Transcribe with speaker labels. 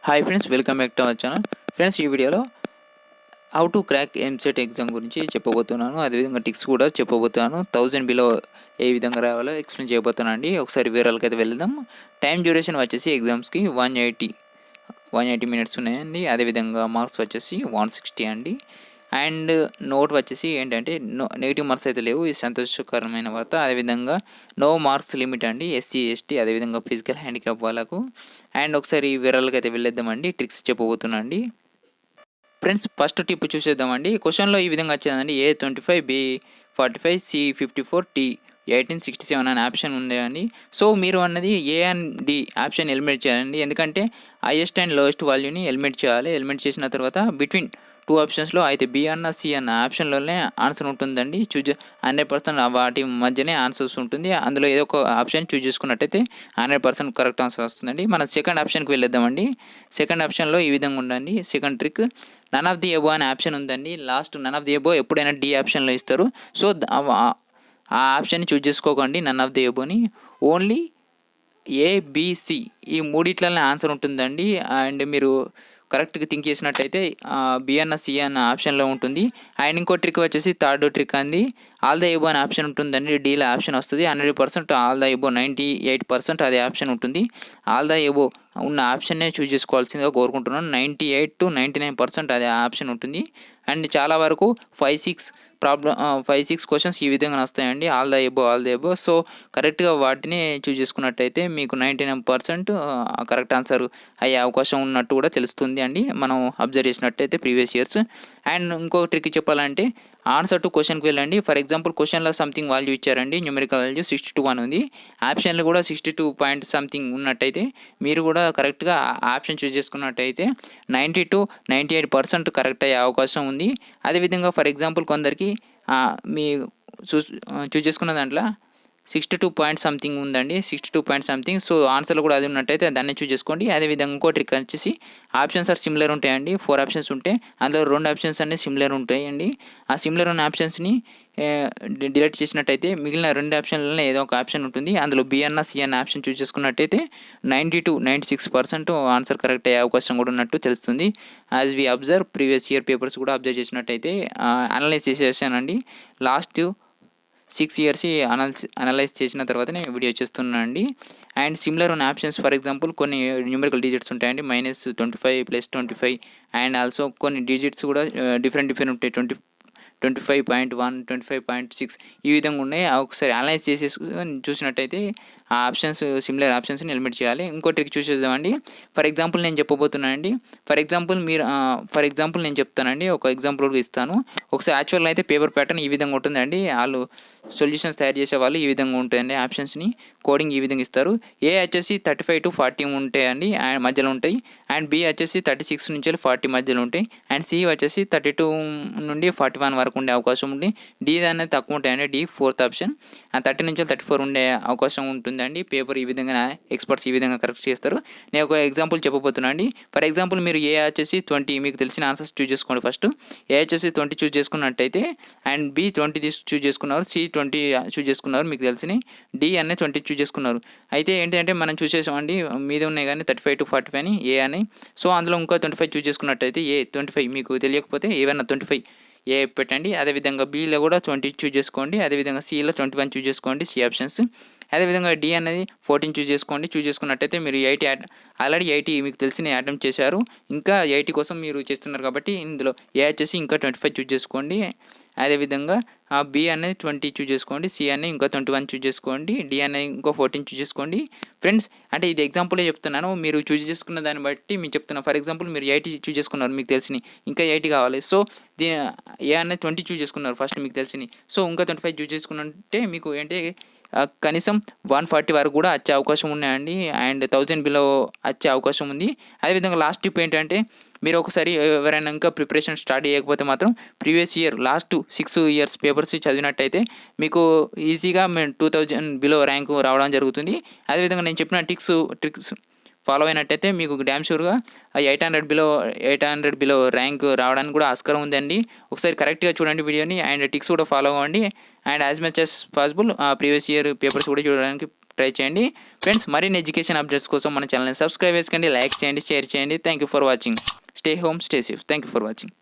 Speaker 1: Hi friends, welcome back to our channel. Friends, ఈ వీడియోలో how to crack EAMCET exam గురించి చెప్పబోతున్నాను. అదేవిధంగా టిక్స్ కూడా చెప్పబోతున్నాను. 1000 బిలో ఏ విధంగా రావాలో ఎక్స్ప్లెయిన్ చేయబోతున్నాను అండి. ఒకసారి వివరాలకి అయితే వెళ్దాం. టైం డ్యూరేషన్ వచ్చేసి ఎగ్జామ్స్కి 180 మినిట్స్ ఉన్నాయండి. అదేవిధంగా మార్క్స్ వచ్చేసి 160 అండి. అండ్ నోట్ వచ్చేసి ఏంటంటే నెగిటివ్ మార్క్స్ అయితే లేవు. ఇది సంతోషకరమైన వార్త. అదేవిధంగా నో మార్క్స్ లిమిట్ అండి ఎస్సీ ఎస్టీ అదేవిధంగా ఫిజికల్ హ్యాండిక్యాప్ వాళ్ళకు. అండ్ ఒకసారి వివరాలకు అయితే వెళ్ళేద్దామండి. ట్రిక్స్ చెప్పబోతున్నా అండి. ఫ్రెండ్స్, ఫస్ట్ టిప్ చూసేద్దామండి. క్వశ్చన్లో ఈ విధంగా వచ్చేదండి. A25, B45, C54, T1867 అనే ఆప్షన్ ఉందండి. సో మీరు అన్నది A and D option eliminate చేయాలండి. ఎందుకంటే హైయెస్ట్ అండ్ లోయెస్ట్ వాల్యూని ఎలిమినేట్ చేయాలి. ఎలిమినేట్ చేసిన తర్వాత బిట్వీన్ 2 ఆప్షన్స్లో అయితే బి అన్న సి అన్న ఆప్షన్లోనే ఆన్సర్ ఉంటుందండి. 100% వాటి మధ్యనే ఆన్సర్స్ ఉంటుంది. అందులో ఏదో ఒక ఆప్షన్ చూజ్ చేసుకున్నట్టయితే 100% కరెక్ట్ ఆన్సర్ వస్తుందండి. మనం సెకండ్ ఆప్షన్కి వెళ్ళేద్దామండి. సెకండ్ ఆప్షన్లో ఈ విధంగా ఉండండి. Second trick, none of the above అనే ఆప్షన్ ఉందండి. Last none of the above ఎప్పుడైనా డి ఆప్షన్లో ఇస్తారు. సో ఆ ఆప్షన్ని చూజ్ చేసుకోకండి. నన్ ఆఫ్ ది ఎబోని ఓన్లీ ఏబిసి ఈ మూడిట్లనే ఆన్సర్ ఉంటుందండి. అండ్ మీరు కరెక్ట్గా థింక్ చేసినట్టయితే బి అన్న సి అన్న ఆప్షన్లో ఉంటుంది. అండ్ ఇంకో ట్రిక్ వచ్చేసి థర్డ్ ట్రిక్ అండి. ఆల్ ద ఎబో అనే ఆప్షన్ ఉంటుందండి. డీలో ఆప్షన్ వస్తుంది. 100% ఆల్ ద ఎబో 98% అదే ఆప్షన్ ఉంటుంది. ఆల్ ద ఎబో ఉన్న ఆప్షన్నే చూజ్ చేసుకోవాల్సిందిగా కోరుకుంటున్నాను. 98 to 99% అదే ఆప్షన్ ఉంటుంది. అండ్ చాలా వరకు 5-6 క్వశ్చన్స్ ఈ విధంగా వస్తాయండి. All the above. సో కరెక్ట్గా వాటిని చూజ్ చేసుకున్నట్టయితే మీకు 99% కరెక్ట్ ఆన్సర్ అయ్యే అవకాశం ఉన్నట్టు కూడా తెలుస్తుంది అండి, మనం అబ్జర్వ్ చేసినట్టయితే ప్రీవియస్ ఇయర్స్. అండ్ ఇంకో ట్రిక్ చెప్పాలంటే ఆన్సర్ టు క్వశ్చన్కి వెళ్ళండి. ఫర్ ఎగ్జాంపుల్ క్వశ్చన్లో సంథింగ్ వాల్యూ ఇచ్చారండి. న్యూమరికల్ వాల్యూ 62 అని ఉంది. ఆప్షన్లో కూడా 62 పాయింట్ సంథింగ్ ఉన్నట్టయితే మీరు కూడా కరెక్ట్గా ఆప్షన్ చూజ్ చేసుకున్నట్టయితే 90 to 98% కరెక్ట్ అయ్యే అవకాశం ఉంది. అదేవిధంగా ఫర్ ఎగ్జాంపుల్ కొందరికి మీ చూజ్ చేసుకున్న దాంట్లో 62 పాయింట్ సంథింగ్ ఉందండి. 62 పాయింట్ సంథింగ్. సో ఆన్సర్లో కూడా అది ఉన్నట్టయితే దాన్ని చూజ్ చేసుకోండి. అదేవిధంగా ఇంకో ట్రిక్ వచ్చేసి ఆప్షన్స్ ఆర్ సిమిలర్ ఉంటాయండి. 4 ఆప్షన్స్ ఉంటాయి. అందులో 2 ఆప్షన్స్ అన్నీ సిమిలర్ ఉంటాయండి. ఆ సిమిలర్ ఉన్న ఆప్షన్స్ని డిలీట్ చేసినట్టయితే మిగిలిన 2 ఆప్షన్లలో ఏదో ఒక ఆప్షన్ ఉంటుంది. అందులో బి అన్న సి అన్న ఆప్షన్ చూజ్ చేసుకున్నట్టయితే 90 to 96% ఆన్సర్ కరెక్ట్ అయ్యే అవకాశం కూడా ఉన్నట్టు తెలుస్తుంది. As we observe previous year papers కూడా అబ్జర్వ్ చేసినట్టయితే అనలైజ్ చేసేసానండి. లాస్ట్ 6 ఇయర్స్ అనలైజ్ చేసిన తర్వాత నేను వీడియో చేస్తున్నాను అండి. అండ్ సిమిలర్ ఉన్న ఆప్షన్స్ ఫర్ ఎగ్జాంపుల్ కొన్ని న్యూమరికల్ డిజిట్స్ ఉంటాయండి. -25 +25 అండ్ ఆల్సో కొన్ని డిజిట్స్ కూడా డిఫరెంట్ ఉంటాయి. 25.1 25.6 ఈ విధంగా ఉన్నాయి. ఒకసారి అనలైజ్ చేసేసుకొని చూసినట్టయితే ఆ ఆప్షన్స్ సిమిలర్ ఆప్షన్స్ని ఎలిమినేట్ చేయాలి. ఇంకో ట్రిక్ చూసేద్దామండి. ఫర్ ఎగ్జాంపుల్ నేను చెప్పబోతున్నానండి. ఫర్ ఎగ్జాంపుల్ నేను చెప్తానండి. ఒక ఎగ్జాంపుల్ కూడా ఇస్తాను. ఒకసారి యాక్చువల్గా అయితే పేపర్ ప్యాటర్న్ ఈ విధంగా ఉంటుందండి. వాళ్ళు సొల్యూషన్స్ తయారు చేసే వాళ్ళు ఈ విధంగా ఉంటాయండి. ఆప్షన్స్ని కోడింగ్ ఈ విధంగా ఇస్తారు. ఏ వచ్చేసి 35 to 40 ఉంటాయండి, అండ్ మధ్యలో ఉంటాయి. అండ్ బి వచ్చేసి 36 నుంచి 40 మధ్యలో ఉంటాయి. అండ్ సి వచ్చేసి 32 నుండి 41 వరకు ఉండే అవకాశం ఉంది. డి అనేది తక్కువ ఉంటాయండి. D 4th option. 30 నుంచి 34 ఉండే అవకాశం ఉంటుందండి. పేపర్ ఈ విధంగా ఎక్స్పర్ట్స్ ఈ విధంగా కరెక్ట్ చేస్తారు. నేను ఒక ఎగ్జాంపుల్ చెప్పబోతున్నాను అండి. ఫర్ ఎగ్జాంపుల్ మీరు ఏ వచ్చేసి 20 మీకు తెలిసిన ఆన్సర్స్ చూజ్ చేసుకోండి. ఫస్ట్ ఏ వచ్చేసి 20 చూజ్ చేసుకున్నట్టయితే అండ్ బి 20 చూజ్ చేసుకున్నారు, సి 20 చూజ్ చేసుకున్నారు మీకు తెలిసినవి, డి అనే 20 చూజ్ చేసుకున్నారు. అయితే ఏంటంటే మనం చూసేసామండి మీద ఉన్నాయి కానీ 35 to 45 అని ఏ అని. సో అందులో ఇంకా 25 చూజ్ చేసుకున్నట్టయితే ఏ 25 మీకు తెలియకపోతే ఏవైనా 25 ఏ పెట్టండి. అదేవిధంగా బీలో కూడా 20 చూజ్ చేసుకోండి. అదేవిధంగా సిలో 21 చూజ్ చేసుకోండి, సి ఆప్షన్స్. అదేవిధంగా డి అనేది 14 చూజ్ చేసుకోండి. చూజ్ చేసుకున్నట్టయితే మీరు 80 ఆల్రెడీ 80 మీకు తెలిసిన అటెంప్ట్ చేశారు. ఇంకా 80 కోసం మీరు చేస్తున్నారు కాబట్టి ఇందులో ఏ వచ్చేసి ఇంకా 25 చూజ్ చేసుకోండి. అదేవిధంగా బి అనేది 20 చూజ్ చేసుకోండి, సి అనేది ఇంకా 21 చూజ్ చేసుకోండి, డి అనేది ఇంకో 14 చూజ్ చేసుకోండి. ఫ్రెండ్స్, అంటే ఇది ఎగ్జాంపులే చెప్తున్నాను. మీరు చూజ్ చేసుకున్న దాన్ని బట్టి మీకు చెప్తున్నాను. ఫర్ ఎగ్జాంపుల్ మీరు 80 చూజ్ చేసుకున్నారు మీకు తెలిసినవి, ఇంకా 80 కావాలి. సో దీని ఏ అనేది 20 చూజ్ చేసుకున్నారు ఫస్ట్ మీకు తెలిసినవి. సో ఇంకా 25 చూజ్ చేసుకున్నట్టే మీకు ఏంటి కనీసం 140 వరకు కూడా వచ్చే అవకాశం ఉన్నాయండి. అండ్ 1000 బిలో వచ్చే అవకాశం ఉంది. అదేవిధంగా లాస్ట్ టిప్ ఏంటంటే మీరు ఒకసారి ఎవరైనా ఇంకా ప్రిపరేషన్ స్టార్ట్ చేయకపోతే మాత్రం previous year last 6 years papers చదివినట్టయితే మీకు ఈజీగా 2000 బిలో ర్యాంకు రావడం జరుగుతుంది. అదేవిధంగా నేను చెప్పిన ట్రిక్స్ ఫాలో అయినట్టయితే మీకు డ్యామ్ షూర్గా 800 బిలో ర్యాంక్ రావడానికి కూడా ఆస్కారం ఉందండి. ఒకసారి కరెక్ట్గా చూడండి వీడియోని అండ్ టిక్స్ కూడా ఫాలో అవ్వండి. And as much as possible previous year papers కూడా చూడడానికి ట్రై చేయండి ఫ్రెండ్స్. మరిన్ని ఎడ్యుకేషన్ అప్డేట్స్ కోసం మన ఛానల్ని సబ్స్క్రైబ్ చేసుకోండి, లైక్ చేయండి, షేర్ చేయండి. Thank you for watching. Stay home, stay safe. Thank you for watching.